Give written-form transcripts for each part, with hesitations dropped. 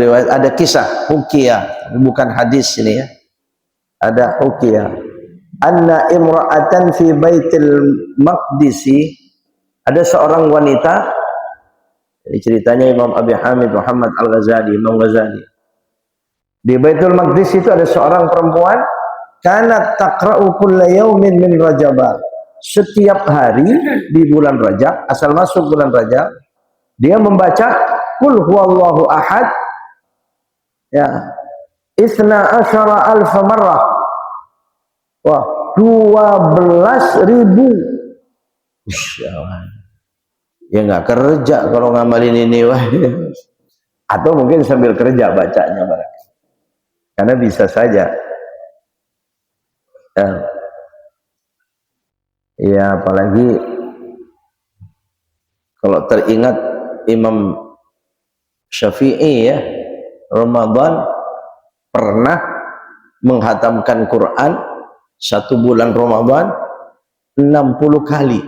riwayat ada kisah hukiyah, bukan hadis ini ya. Ada hukiyah. Anna imra'atan fi Baitul Maqdisi, ada seorang wanita. Ini ceritanya Imam Abi Hamid Muhammad Al-Ghazali, Imam Ghazali. Di Baitul Maqdis itu ada seorang perempuan, kanat taqra'u kulla yaumin min Rajab. Setiap hari di bulan Rajab, asal masuk bulan Rajab, dia membaca Qul huwallahu ahad ya 12.000 marrah. Wah, 12.000. Ya nggak kerja kalau ngamalin ini wah. Atau mungkin sambil kerja bacanya barangkali. Karena bisa saja. Ya apalagi kalau teringat Imam Syafi'i ya, Ramadan pernah menghatamkan Quran satu bulan Ramadan 60 kali.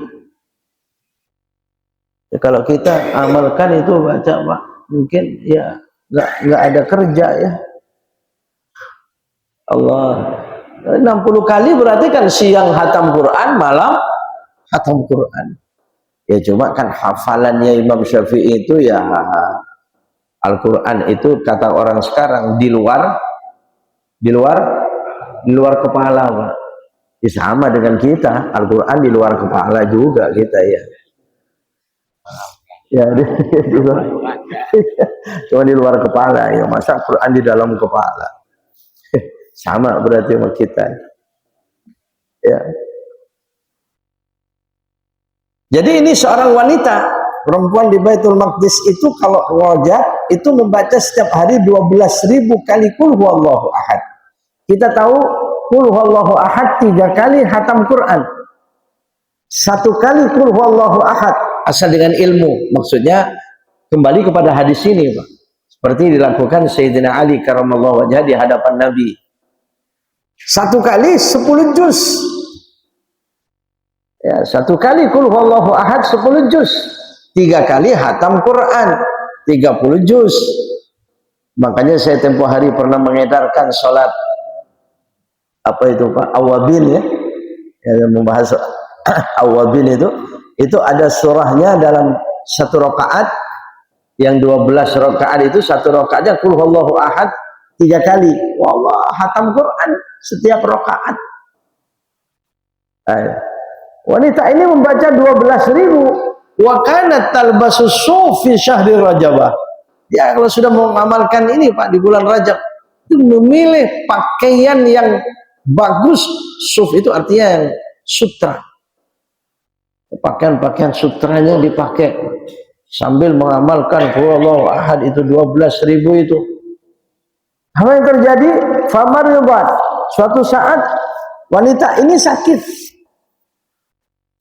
Ya, kalau kita amalkan itu baca Pak, mungkin ya nggak ada kerja ya. Allah, 60 kali berarti kan siang hatam Quran, malam hatam Quran. Ya cuma kan hafalannya Imam Syafi'i itu ya Al-Quran itu kata orang sekarang di luar kepala Pak. Ya, sama dengan kita, Al-Quran di luar kepala juga kita ya. Ya cuma di luar kepala ya, masa Quran di dalam kepala. Sama berarti sama kita. Ya. Jadi ini seorang wanita perempuan di Baitul Maqdis itu kalau wajah itu membaca setiap hari 12.000 kali Qul huwallahu ahad. Kita tahu Qul huwallahu ahad 3 kali hatam Quran. 1 kali Qul huwallahu ahad asal dengan ilmu. Maksudnya kembali kepada hadis ini Pak. Seperti dilakukan Sayyidina Ali karramallahu wajhah di hadapan Nabi. 1 kali 10 juz. Ya, 1 kali Qul huwallahu ahad 10 juz. 3 kali hatam Quran 30 juz. Makanya saya tempoh hari pernah mengedarkan salat apa itu Pak, awabin ya. Ya membahas awabin itu ada surahnya dalam 1 rakaat. Yang 12 rakaat itu 1 rakaatnya Qul huwallahu ahad 3 kali. Wallah, hatam Quran setiap rakaat. Wanita ini membaca 12.000. Wa kanat talbasu suf fi syahri Rajab. Dia kalau sudah mengamalkan ini Pak di bulan Rajab itu memilih pakaian yang bagus. Suf itu artinya yang sutra. Pakaian-pakaian sutranya dipakai sambil mengamalkan Qul ahad itu 12.000 itu. Apa yang terjadi? Famaridat. Suatu saat wanita ini sakit.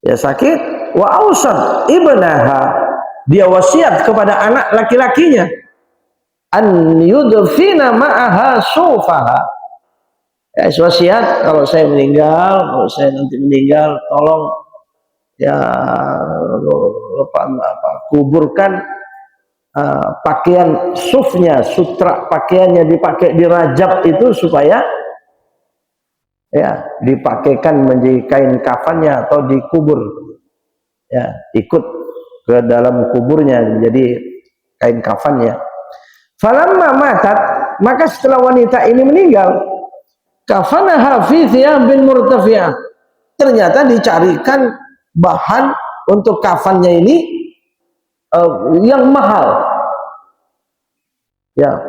Ya sakit, wa ausad ibnaha, dia wasiat kepada anak laki-lakinya an yudfina ma'aha sufaha. Ya wasiat, kalau saya meninggal, kalau saya nanti meninggal, tolong ya kuburkan pakaian sufnya, sutra pakaiannya dipakai di Rajab itu supaya ya dipakaikan menjadi kain kafannya atau dikubur ya, ikut ke dalam kuburnya jadi kain kafannya. Falamma matat, maka setelah wanita ini meninggal, kafanaha fi thiyabin murtafiyah, ternyata dicarikan bahan untuk kafannya ini yang mahal ya,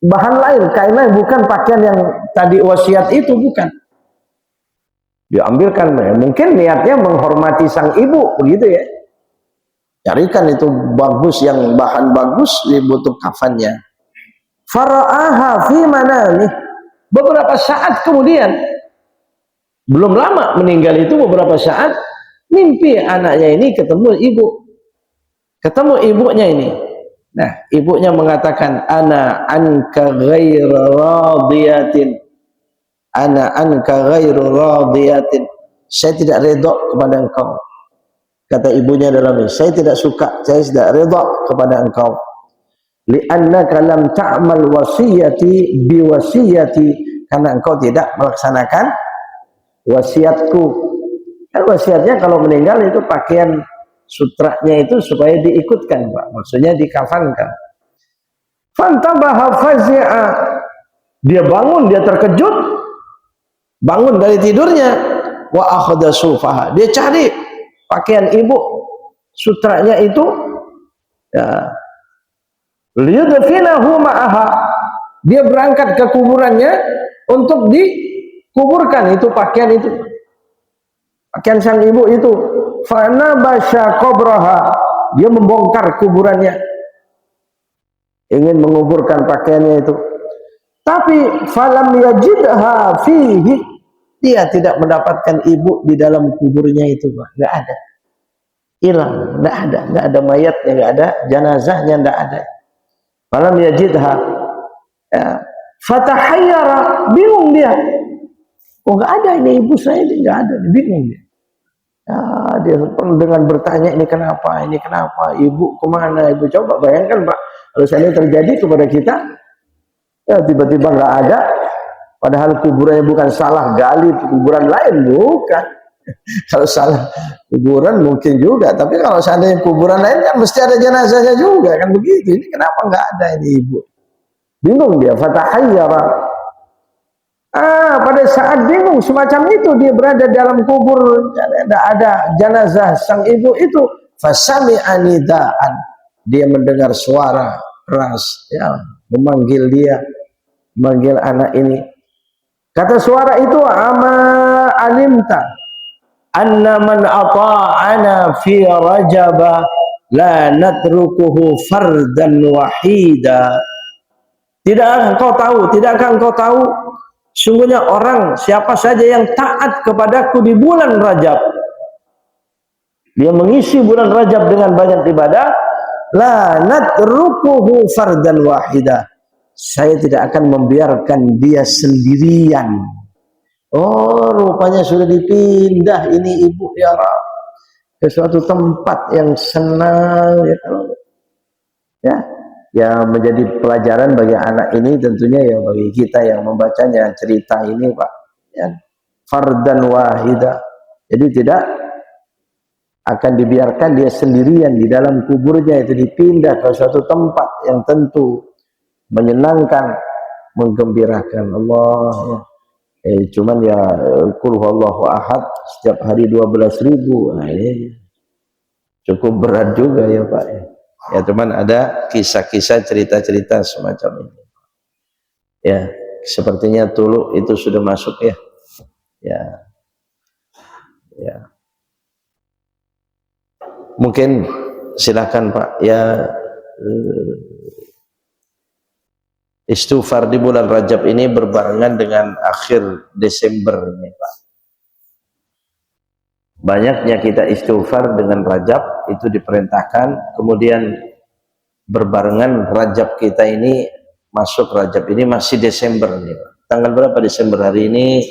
bahan lain, kain lain, bukan pakaian yang tadi wasiat itu, bukan. Diambilkan, mungkin niatnya menghormati sang ibu, begitu ya. Carikan itu bagus, yang bahan bagus dibutuh kafannya. Fara'aha fi manamih. Beberapa saat kemudian, belum lama meninggal itu, beberapa saat mimpi anaknya ini ketemu ibu. Ketemu ibunya ini. Nah, ibunya mengatakan, ana anka ghairu radiyatin. Ana anka ghairu radiyatin. Saya tidak redha kepada engkau. Kata ibunya dalam ini, saya tidak suka, saya tidak redha kepada engkau. li'annaka lam ta'mal wasiyati biwasiyati, karena engkau tidak melaksanakan wasiatku. Kan wasiatnya kalau meninggal itu pakaian sutranya itu supaya diikutkan, Pak. Maksudnya dikafankan. Fantabaha fazi'a, dia bangun, dia terkejut, bangun dari tidurnya. Wa akhadha sufaha, dia cari pakaian ibu sutranya itu, ya, liyudfinahu ma'aha, dia berangkat ke kuburannya untuk dikuburkan itu pakaian itu, pakaian sang ibu itu. Fana basya qabraha, dia membongkar kuburannya, ingin menguburkan pakaiannya itu. Tapi falam yajidha fihi, dia tidak mendapatkan ibu di dalam kuburnya itu, Pak. Enggak ada, hilang, enggak ada mayatnya, enggak ada jenazahnya, enggak ada. Falam yajidha, ya. Fatahayyara, bingung dia. Oh, enggak ada ini ibu saya, enggak ada, bingung dia. Ya, dia dengan bertanya ini kenapa, ibu kemana, ibu. Coba bayangkan, Pak, kalau seandainya terjadi kepada kita, ya tiba-tiba nggak ada, padahal kuburannya bukan salah gali kuburan lain, bukan. Kalau salah kuburan mungkin juga, tapi kalau seandainya kuburan lain kan mesti ada jenazahnya juga, kan begitu. Ini kenapa nggak ada ini ibu? Bingung dia. Fatahayyara. Pada saat bingung semacam itu, dia berada dalam kubur, tidak ada jenazah sang ibu itu. Fasami'a nidaan, dia mendengar suara keras, ya, memanggil dia, memanggil anak ini. Kata suara itu, ama alimta anna man ata'ana fi rajaba la natrukuhu fardan wahida. Tidakkah engkau tahu sungguhnya orang siapa saja yang taat kepadaku di bulan Rajab, dia mengisi bulan Rajab dengan banyak ibadah, la natrukuhu fardan wahida, saya tidak akan membiarkan dia sendirian. Oh, rupanya sudah dipindah ini ibu, ya Rab, ke suatu tempat yang senang, ya, ya menjadi pelajaran bagi anak ini tentunya, ya bagi kita yang membacanya cerita ini, Pak, ya, fardan wahida, jadi tidak akan dibiarkan dia sendirian di dalam kuburnya, itu dipindah ke suatu tempat yang tentu menyenangkan, menggembirakan. Allah, ya. Cuman ya qul huwallahu ahad setiap hari 12.000, nah, ini cukup berat juga ya, Pak, ya. Ya, cuman ada kisah-kisah, cerita-cerita semacam ini. Ya, sepertinya Tulu itu sudah masuk, ya. Ya. Mungkin silakan, Pak. Ya, istighfar di bulan Rajab ini berbarengan dengan akhir Desember ini, Pak. Banyaknya kita istighfar dengan Rajab itu diperintahkan, kemudian berbarengan Rajab kita ini, masuk Rajab ini masih Desember nih, Pak. Tanggal berapa Desember hari ini?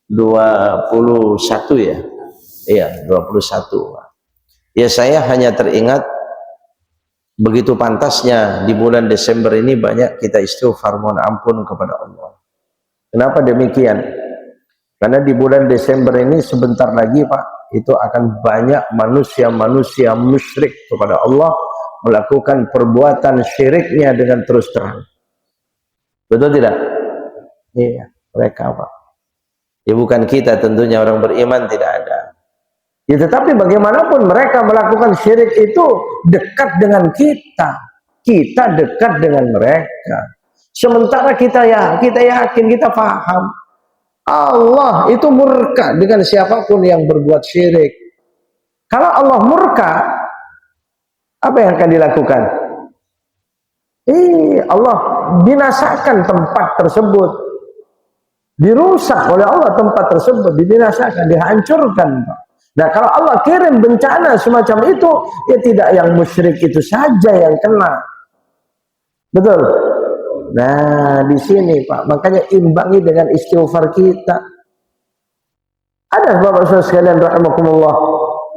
21 ya? Iya, 21. Ya, saya hanya teringat begitu pantasnya di bulan Desember ini banyak kita istighfar mohon ampun kepada Allah. Kenapa demikian? Karena di bulan Desember ini sebentar lagi, Pak, itu akan banyak manusia-manusia musyrik kepada Allah, melakukan perbuatan syiriknya dengan terus terang. Betul tidak? Iya, mereka, Pak. Ya bukan kita tentunya, orang beriman tidak ada. Ya tetapi bagaimanapun mereka melakukan syirik itu dekat dengan kita. Kita dekat dengan mereka. Sementara kita yakin, kita paham Allah itu murka dengan siapapun yang berbuat syirik. Kalau Allah murka, apa yang akan dilakukan? Allah binasakan tempat tersebut, dirusak oleh Allah tempat tersebut, dibinasakan, dihancurkan. Nah, kalau Allah kirim bencana semacam itu, ya tidak yang musyrik itu saja yang kena. Betul? Nah, di sini, Pak, makanya imbangi dengan istighfar kita. Ada Bapak Saudara sekalian rahimakumullah,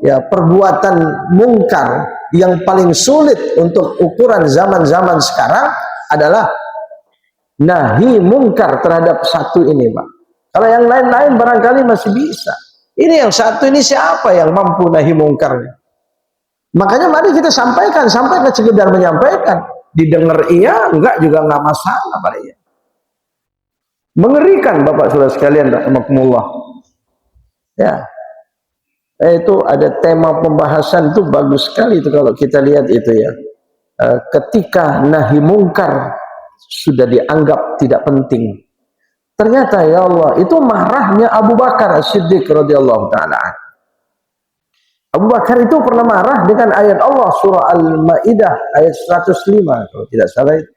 ya, perbuatan mungkar yang paling sulit untuk ukuran zaman-zaman sekarang adalah nahi mungkar terhadap satu ini, Pak. Kalau yang lain-lain barangkali masih bisa. Ini yang satu ini siapa yang mampu nahi mungkarnya? Makanya mari kita sampaikan, sampai ke sekedar menyampaikan. Didengar iya, enggak juga enggak masalah, Pak. Mengerikan Bapak Saudara sekalian, rahimakumullah. Ya. Itu ada tema pembahasan itu bagus sekali itu kalau kita lihat itu ya. Ketika nahi mungkar sudah dianggap tidak penting. Ternyata ya Allah, itu marahnya Abu Bakar As-Siddiq radhiyallahu taala. Abu Bakar itu pernah marah dengan ayat Allah surah Al-Maidah ayat 105 kalau tidak salah itu.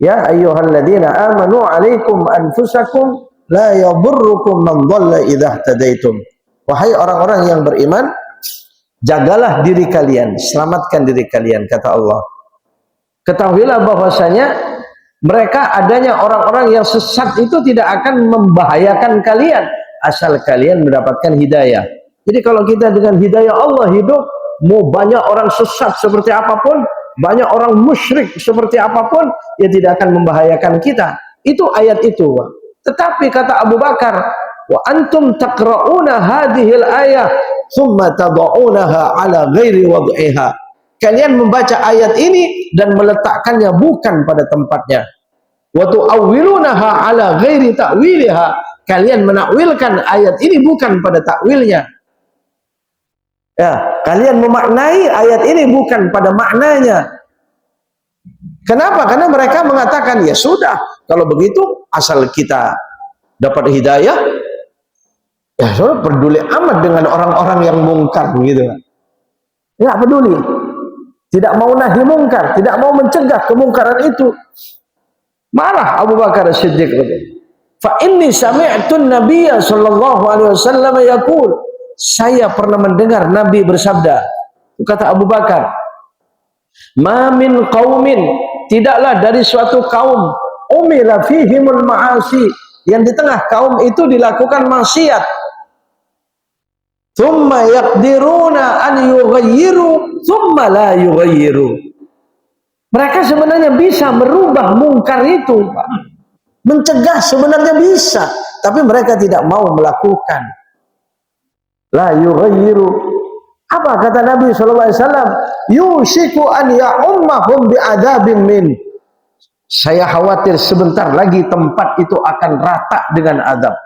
Ya ayyuhalladzina amanu alaikum anfusakum la yadurrukum man dhalla idza ihtadaitum. Wahai orang-orang yang beriman, jagalah diri kalian, selamatkan diri kalian, kata Allah. Ketahuilah bahwasanya mereka adanya orang-orang yang sesat itu tidak akan membahayakan kalian asal kalian mendapatkan hidayah. Jadi kalau kita dengan hidayah Allah hidup, mau banyak orang sesat seperti apapun, banyak orang musyrik seperti apapun, ya tidak akan membahayakan kita. Itu ayat itu. Tetapi kata Abu Bakar, wa antum taqra'una hadhil ayah thumma tad'unaha ala ghairi wad'iha. Kalian membaca ayat ini dan meletakkannya bukan pada tempatnya. Wa tu'awwilunaha ala ghairi ta'wiliha. Kalian menakwilkan ayat ini bukan pada takwilnya. Ya, kalian memaknai ayat ini bukan pada maknanya. Kenapa? Karena mereka mengatakan, ya sudah, kalau begitu asal kita dapat hidayah, ya sudah, peduli amat dengan orang-orang yang mungkar begitu. Enggak peduli. Tidak mau nahi mungkar, tidak mau mencegah kemungkaran itu. Marah Abu Bakar As-Siddiq. Fa inni sami'tu an-nabiyya sallallahu alaihi wasallam yaqul, saya pernah mendengar Nabi bersabda, kata Abu Bakar, ma min qaumin, tidaklah dari suatu kaum, umila fihimul ma'asi, yang di tengah kaum itu dilakukan maksiat, thumma yaqdiruna an yughayyiru thumma la yughayyiru. Mereka sebenarnya bisa merubah mungkar itu, Pak. Mencegah sebenarnya bisa, tapi mereka tidak mau melakukan. La yughayyiru. Apa kata Nabi sallallahu alaihi wasallam? Yushiku an ya'ummahum bi'adzabin min. Saya khawatir sebentar lagi tempat itu akan rata dengan azab.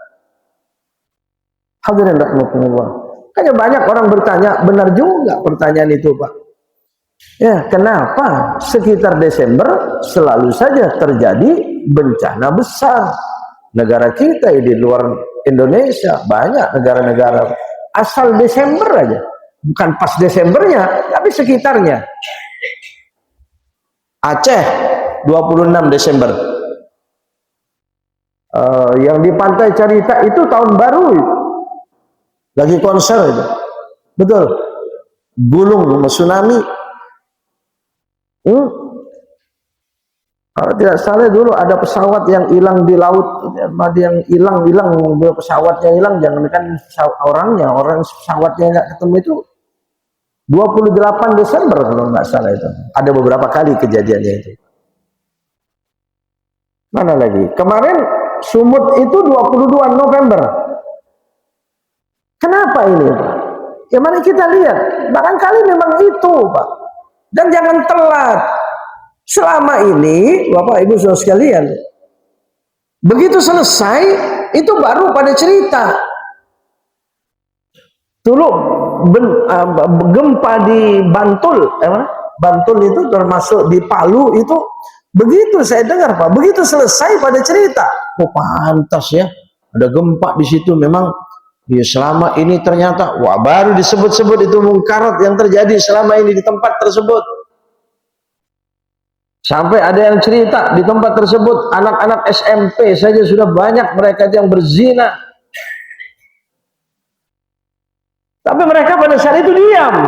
Hadirin rahimakumullah. Kayaknya banyak orang bertanya, benar juga pertanyaan itu, Pak. Ya, kenapa sekitar Desember selalu saja terjadi bencana besar? Negara kita di luar Indonesia banyak negara-negara asal Desember aja, bukan pas Desembernya, tapi sekitarnya. Aceh 26 Desember. Yang di Pantai Carita itu tahun baru itu. Lagi konser itu. Betul. Gulung tsunami. Kalau tidak salah dulu ada pesawat yang hilang di laut, ada yang hilang, pesawatnya hilang, jangankan orangnya, orang pesawatnya nggak ketemu itu 28 Desember kalau nggak salah itu. Ada beberapa kali kejadiannya itu. Mana lagi? Kemarin Sumut itu 22 November. Kenapa ini, Pak? Ya mari kita lihat, barangkali memang itu, Pak. Dan jangan telat. Selama ini, Bapak Ibu Saudara sekalian, begitu selesai, itu baru pada cerita. Dulu gempa di Bantul, Bantul itu termasuk di Palu itu, begitu saya dengar, Pak, begitu selesai pada cerita. Oh pantas ya, ada gempa di situ memang. Ya, selama ini ternyata, wah baru disebut-sebut itu mungkarat yang terjadi selama ini di tempat tersebut. Sampai ada yang cerita di tempat tersebut anak-anak SMP saja sudah banyak mereka yang berzina. Tapi mereka pada saat itu diam.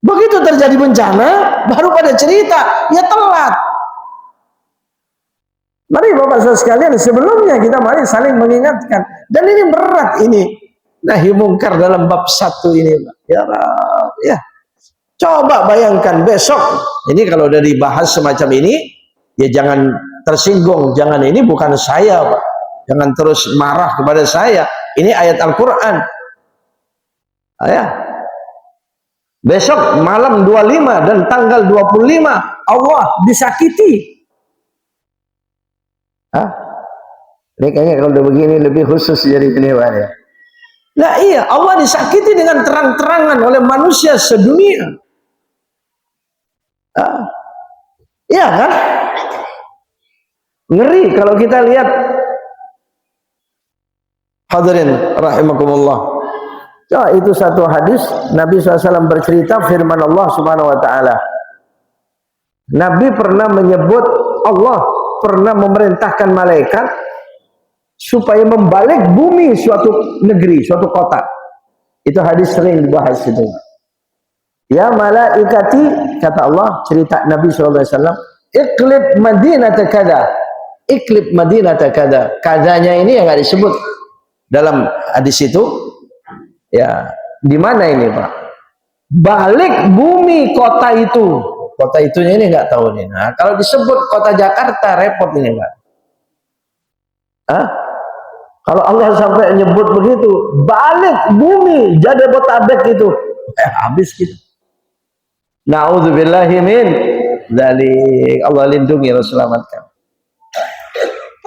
Begitu terjadi bencana, baru pada cerita, ya telat. Mari Bapak Saudara sekalian, sebelumnya kita mari saling mengingatkan. Dan ini berat ini. Nahi mungkar dalam bab 1 ini. Ya, ya. Coba bayangkan besok, ini kalau udah dibahas semacam ini, ya jangan tersinggung, jangan, ini bukan saya Pak. Jangan terus marah kepada saya. Ini ayat Al-Quran. Ya. Besok malam 25 dan tanggal 25 Allah disakiti. Hah? Ini kayaknya kalau udah begini lebih khusus jadi ini Pak ya. Nah iya, Allah disakiti dengan terang-terangan oleh manusia sedunia. Iya kan? Ngeri kalau kita lihat. Hadirin rahimakumullah. Ya, itu satu hadis Nabi SAW bercerita firman Allah Subhanahu wa taala. Nabi pernah menyebut, Allah pernah memerintahkan malaikat supaya membalik bumi suatu negeri, suatu kota. Itu hadis sering dibahas itu. Ya malaikati, kata Allah, cerita Nabi SAW, iklib madinata kada, iklib madinata kada. Kadanya ini yang nggak disebut dalam hadis itu. Ya, di mana ini Pak? Balik bumi kota itu. Kota itunya ini nggak tahu nih. Nah, kalau disebut kota Jakarta repot ini Pak. Hah? Kalau Allah sampai nyebut begitu, balik bumi Jabodetabek itu, habis kita. Nauzubillahi min dzalik. Allah lindungi, Allah selamatkan.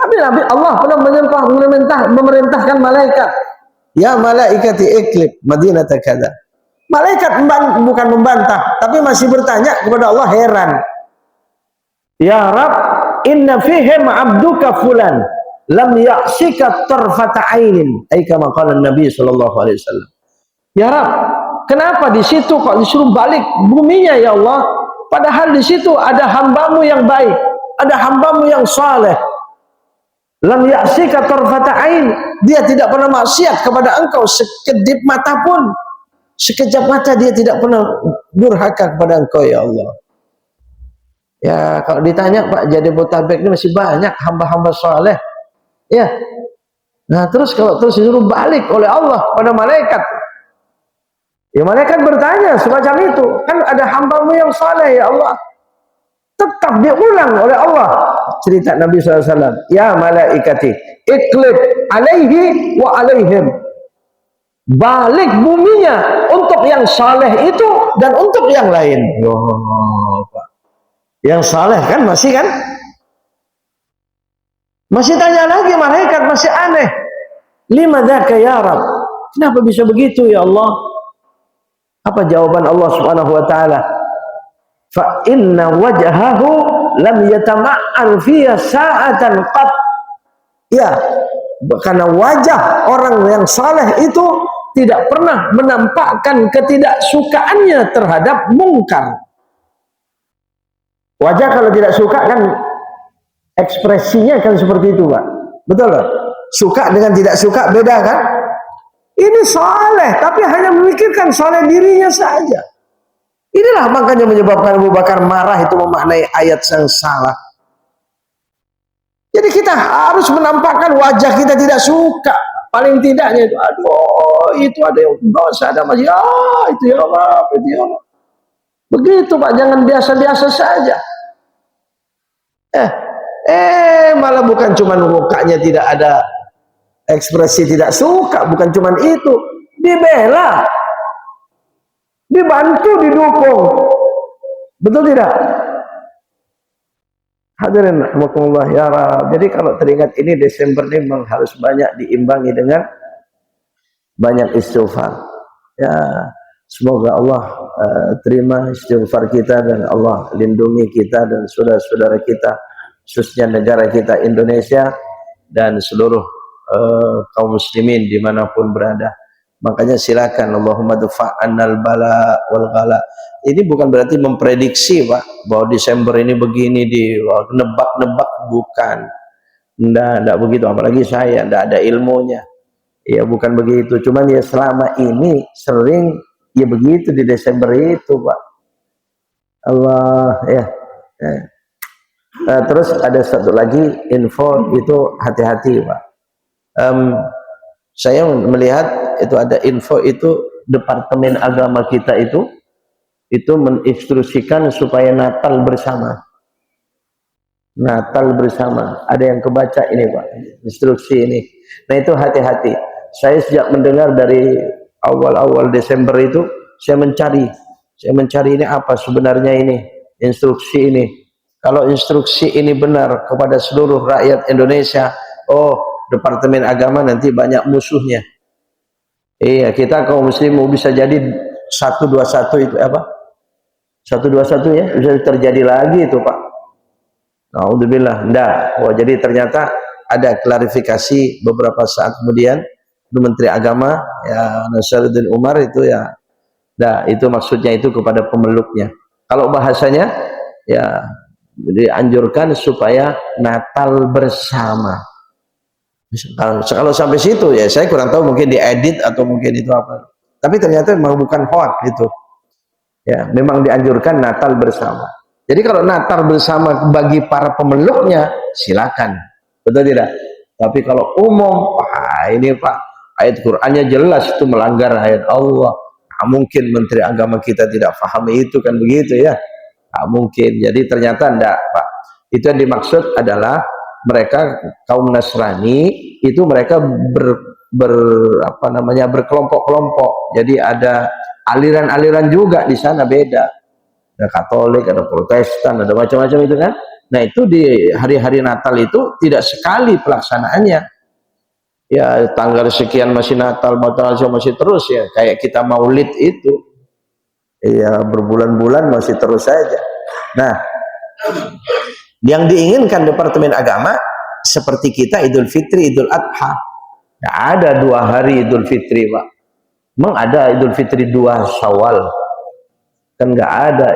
Tapi Nabi Allah pernah memerintahkan malaikat, ya malaikati iklib madinata kada. Malaikat bukan membantah, tapi masih bertanya kepada Allah, heran. Ya Rab, inna fihim abduka fulan lam ya'sika tarfata ainin. Ai kama qala Nabi sallallahu alaihi wasallam. Ya Rab, kenapa di situ kok disuruh balik buminya ya Allah? Padahal di situ ada hambamu yang baik, ada hambamu yang saleh. Lam ya'sika tarfata ain, dia tidak pernah maksiat kepada engkau sekedip mata pun. Sekejap mata dia tidak pernah durhaka kepada engkau ya Allah. Ya, kalau ditanya Pak, Jabodetabek ini masih banyak hamba-hamba saleh. Ya. Nah, terus kalau terus disuruh balik oleh Allah pada malaikat. Ya, malaikat bertanya semacam itu. Kan ada hambamu yang saleh ya Allah. Tetap diulang oleh Allah. Cerita Nabi SAW. Ya malaikati, iklib alaihi wa alaihim. Balik buminya untuk yang saleh itu dan untuk yang lain. Oh, Pak. Yang saleh kan masih kan? Masih tanya lagi malaikat, masih aneh. Lima dzaka ya Rab. Kenapa bisa begitu ya Allah? Apa jawaban Allah Subhanahu wa taala? Fa inna wajhahu lam yatama'an fiha sa'atan qat. Ya, karena wajah orang yang saleh itu tidak pernah menampakkan ketidaksukaannya terhadap mungkar. Wajah kalau tidak suka kan ekspresinya kan seperti itu Pak. Betul Pak? Suka dengan tidak suka beda kan? Ini saleh tapi hanya memikirkan saleh dirinya saja. Inilah makanya menyebabkan Abu Bakar marah, itu memaknai ayat yang salah. Jadi kita harus menampakkan wajah kita tidak suka. Paling tidaknya itu, aduh, itu ada yang dosa, ada masih, itu ya Allah, itu ya Allah. Begitu Pak, jangan biasa-biasa saja. Malah bukan cuma mukanya tidak ada ekspresi tidak suka, bukan cuma itu, dibela, dibantu, didukung. Betul tidak? Hadirin rahimakumullah ya Rab. Jadi kalau teringat ini Desember ini memang harus banyak diimbangi dengan banyak istighfar. Ya, semoga Allah terima istighfar kita dan Allah lindungi kita dan saudara-saudara kita, khususnya negara kita Indonesia dan seluruh kaum muslimin dimanapun berada. Makanya silakan Allahumma dufa'annal bala wal ghala. Ini bukan berarti memprediksi Pak bahwa Desember ini begini, di nebak-nebak, bukan. Enggak begitu, apalagi saya enggak ada ilmunya. Ya bukan begitu, cuman ya selama ini sering ya begitu di Desember itu Pak. Allah ya. Terus ada satu lagi info, itu hati-hati Pak. Saya melihat itu ada info itu Departemen Agama kita itu itu menginstruksikan supaya Natal bersama. Natal bersama. Ada yang kebaca ini Pak, instruksi ini. Nah itu hati-hati. Saya sejak mendengar dari awal-awal Desember itu, saya mencari ini apa sebenarnya ini, instruksi ini. Kalau instruksi ini benar kepada seluruh rakyat Indonesia, oh Departemen Agama nanti banyak musuhnya. Iya, kita kaum muslim bisa jadi 121 itu apa? 121 ya, bisa terjadi lagi itu Pak. Alhamdulillah, enggak. Oh, jadi ternyata ada klarifikasi beberapa saat kemudian Menteri Agama ya Nasaruddin Umar itu ya, nah itu maksudnya itu kepada pemeluknya. Kalau bahasanya ya dianjurkan supaya Natal bersama. Kalau sampai situ ya saya kurang tahu, mungkin diedit atau mungkin itu apa. Tapi ternyata memang bukan hoax itu. Ya, memang dianjurkan Natal bersama. Jadi kalau Natal bersama bagi para pemeluknya silakan, betul tidak? Tapi kalau umum, ini Pak, ayat Qur'annya jelas itu melanggar ayat Allah. Nah, mungkin Menteri Agama kita tidak paham itu kan begitu ya? Nah, mungkin. Jadi ternyata enggak Pak. Itu yang dimaksud adalah mereka kaum Nasrani itu mereka berkelompok-kelompok. Jadi ada aliran-aliran juga di sana beda. Ada Katolik, ada Protestan, ada macam-macam itu kan. Nah itu di hari-hari Natal itu tidak sekali pelaksanaannya. Ya tanggal sekian masih Natal, masih terus ya. Kayak kita Maulid itu, ya berbulan-bulan masih terus saja. Nah, yang diinginkan Departemen Agama seperti kita Idul Fitri, Idul Adha. Nah, ada 2 hari Idul Fitri Pak. Memang ada Idul Fitri 2 Syawal. Kan nggak ada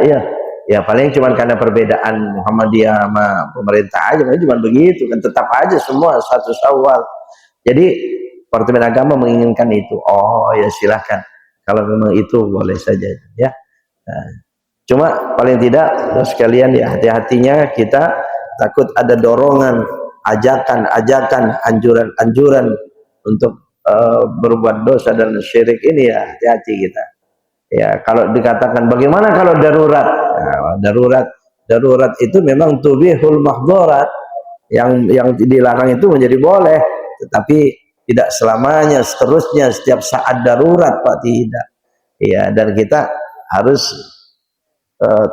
ya paling cuma karena perbedaan Muhammadiyah sama pemerintah aja, cuma begitu kan, tetap aja semua 1 Syawal. Jadi Departemen Agama menginginkan itu. Oh ya silahkan, kalau memang itu boleh saja ya. Nah, cuma paling tidak sekalian ya hati-hatinya kita, takut ada dorongan, ajakan, anjuran untuk berbuat dosa dan syirik ini ya hati-hati kita. Ya, kalau dikatakan bagaimana kalau darurat? Nah, darurat itu memang tubihul mahdharat. Yang dilarang itu menjadi boleh, tetapi tidak selamanya, seterusnya setiap saat darurat Pak, tidak. Ya, dan kita harus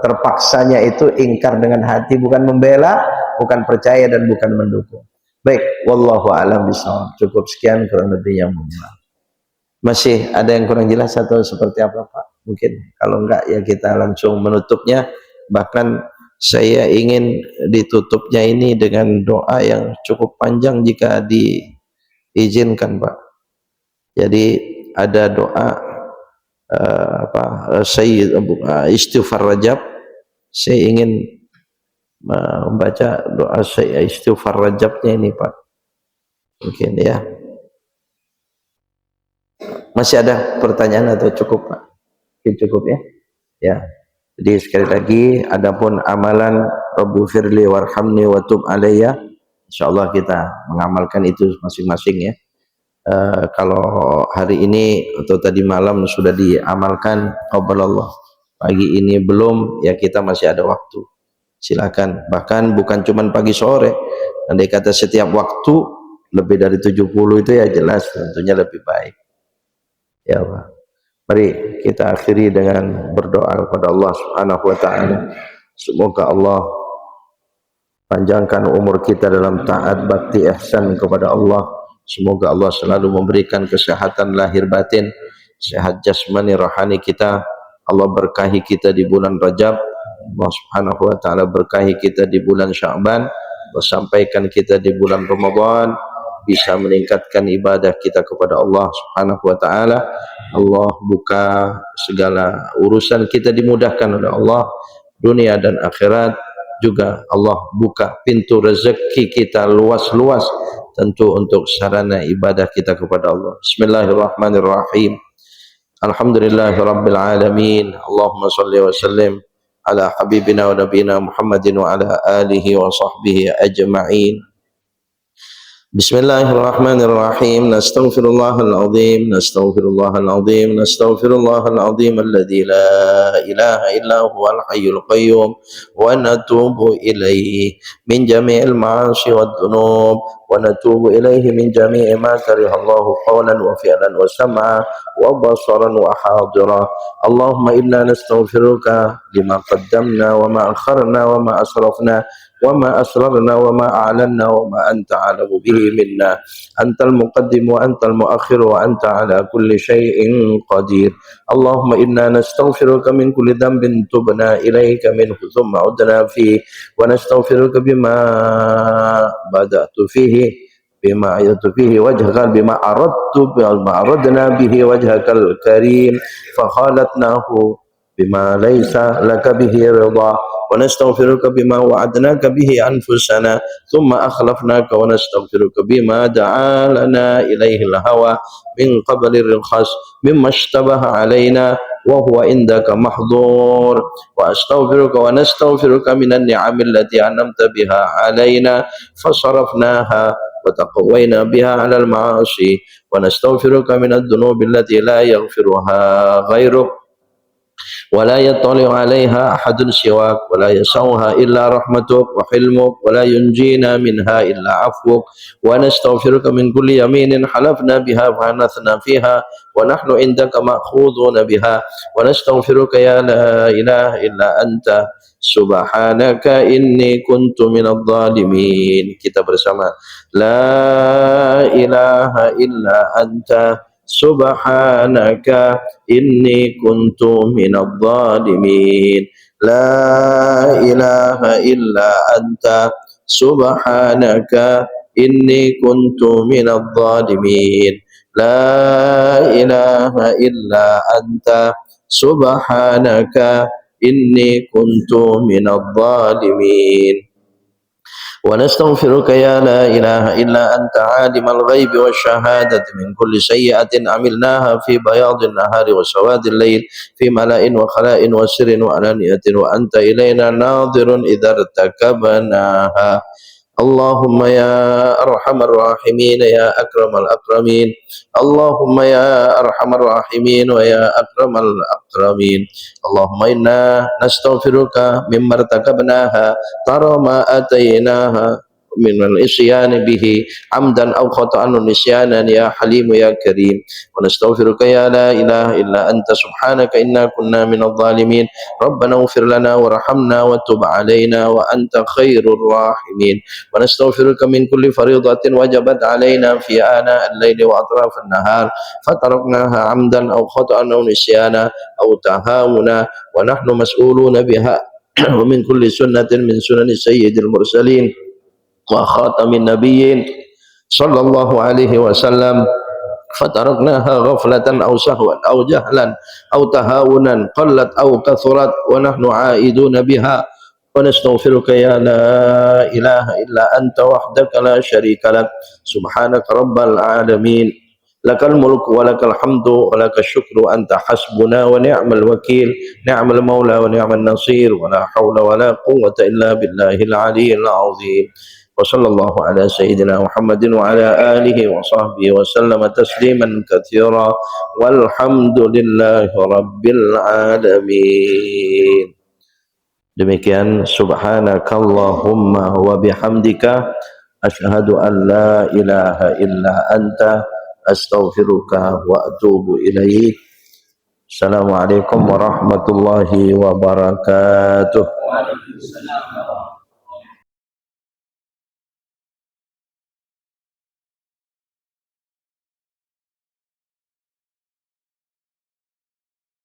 terpaksanya itu ingkar dengan hati, bukan membela, bukan percaya dan bukan mendukung. Baik, wallahu a'lam bishawab. Cukup sekian kurang lebihnya. Masih ada yang kurang jelas atau seperti apa Pak? Mungkin kalau enggak ya kita langsung menutupnya. Bahkan saya ingin ditutupnya ini dengan doa yang cukup panjang jika diizinkan Pak. Jadi ada doa istighfar Rajab. Saya ingin membaca doa saya istighfar Rajabnya ini Pak. Mungkin ya. Masih ada pertanyaan atau cukup Pak? Oke, cukup ya. Ya. Jadi sekali lagi, adapun amalan Rabbi firli warhamni wa tub alayya, insyaallah kita mengamalkan itu masing-masing ya. Kalau hari ini atau tadi malam sudah diamalkan, qabalallah. Pagi ini belum, ya kita masih ada waktu. Silakan. Bahkan bukan cuma pagi sore. Andai kata setiap waktu lebih dari 70 itu ya jelas tentunya lebih baik. Ya Allah. Mari kita akhiri dengan berdoa kepada Allah Subhanahu wa taala. Semoga Allah panjangkan umur kita dalam taat, bakti, ihsan kepada Allah. Semoga Allah selalu memberikan kesehatan lahir batin, sehat jasmani rohani kita. Allah berkahi kita di bulan Rajab. Allah Subhanahu wa taala berkahi kita di bulan Sya'ban. Allah sampaikan kita di bulan Ramadan, bisa meningkatkan ibadah kita kepada Allah Subhanahu wa taala. Allah buka segala urusan kita, dimudahkan oleh Allah dunia dan akhirat. Juga Allah buka pintu rezeki kita luas-luas, tentu untuk sarana ibadah kita kepada Allah. Bismillahirrahmanirrahim. Alhamdulillahirabbil alamin. Allahumma shalli wa sallim ala habibina wa nabiyina Muhammadin wa ala alihi wa sahbihi ajma'in. بسم الله الرحمن الرحيم نستغفر الله العظيم نستغفر الله العظيم نستغفر الله العظيم الذي لا إله إلا هو الحي القيوم ونتوب إليه من جميع المعاصي والذنوب ونتوب إليه من جميع ما كره الله قولا وفعلا وسمعا وبصرا وحاضرا اللهم إنا نستغفرك لما قدمنا وما أخرنا وما أسرفنا وما أسررنا وما أعلنا وما أنت أعلم به منا أنت المقدم وأنت المؤخر وأنت على كل شيء قدير اللهم إنا نستغفرك من كل ذنب تبنا إليك منه ثم عدنا فيه ونستغفرك بدأت فيه بما عدت فيه وجهك بما أردنا به وجهك الكريم فخالتناه بما ليس لك به رضا ونستغفرك بما وعدناك به أنفسنا ثم أخلفناك ونستغفرك بما دعا لنا إليه الهوى من قبل الرخص مما اشتبه علينا وهو عندك محظور وأستغفرك ونستغفرك من النعم التي أنعمت بها علينا فصرفناها وتقوينا بها على المعاصي ونستغفرك من الذنوب التي لا يغفرها غيرك ولا يطلع عليها أحد سواك ولا يسعها إلا رحمتك وحلمك ولا ينجينا منها إلا عفوك ونستغفرك من كل يمين حلفنا بها فحنثنا فيها ونحن عندك مأخوذون بها ونستغفرك يا لا إله إلا أنت سبحانك إني كنت من الظالمين. Kita bersama لا إله إلا أنت subhanaka inni kuntu minadh dhalimin la ilaha illa anta subhanaka inni kuntu minadh dhalimin la ilaha illa anta subhanaka inni kuntu minadh dhalimin ونستغفرك يا لا إله إلا أنت عالم الغيب والشهادة من كل سيئة عملناها في بياض النهار وسواد الليل في ملأ وخلاء وسر وعلانية وأنت إلينا ناظر إذا ارتكبناها اللهم يا أرحم الراحمين يا أكرم الأكرمين اللهم يا أرحم الراحمين ويا أكرم الأكرمين اللهم إنا نستغفرك مما ارتكبناها ترى ما أتيناها من الإصيان به عمدا أو خطأ نسيانا يا حليم يا كريم ونستغفرك يا لا إله إلا أنت سبحانك إنا كنا من الظالمين ربنا اغفر لنا وارحمنا وتب علينا وأنت خير الراحمين ونستغفرك من كل فريضة وجبت علينا في آناء الليل وأطراف النهار فتركناها عمدا أو خطأ أو نسيانا أو تهاونا ونحن مسؤولون بها ومن كل سنة من سنن سيد المرسلين وخاتم النبيين صلى الله عليه وسلم فتركناها غفلة أو سهوا أو جهلا أو تهاونا قلت أو كثرت ونحن عائدون بها ونستغفرك يا لا إله إلا أنت وحدك لا شريك لك سبحانك رب العالمين لك الملك ولك الحمد ولك الشكر أنت حسبنا ونعم الوكيل نعم المولى ونعم النصير ولا حول ولا قوة إلا بالله العلي العظيم وصلى الله على سيدنا محمد وعلى آله وصحبه وسلم تسليما كثيرا والحمد لله رب العالمين. Demikian subhanakallahumma wa bihamdika asyhadu an la ilaha illa anta astaghfiruka wa atubu ilaik. Assalamualaikum warahmatullahi wabarakatuh.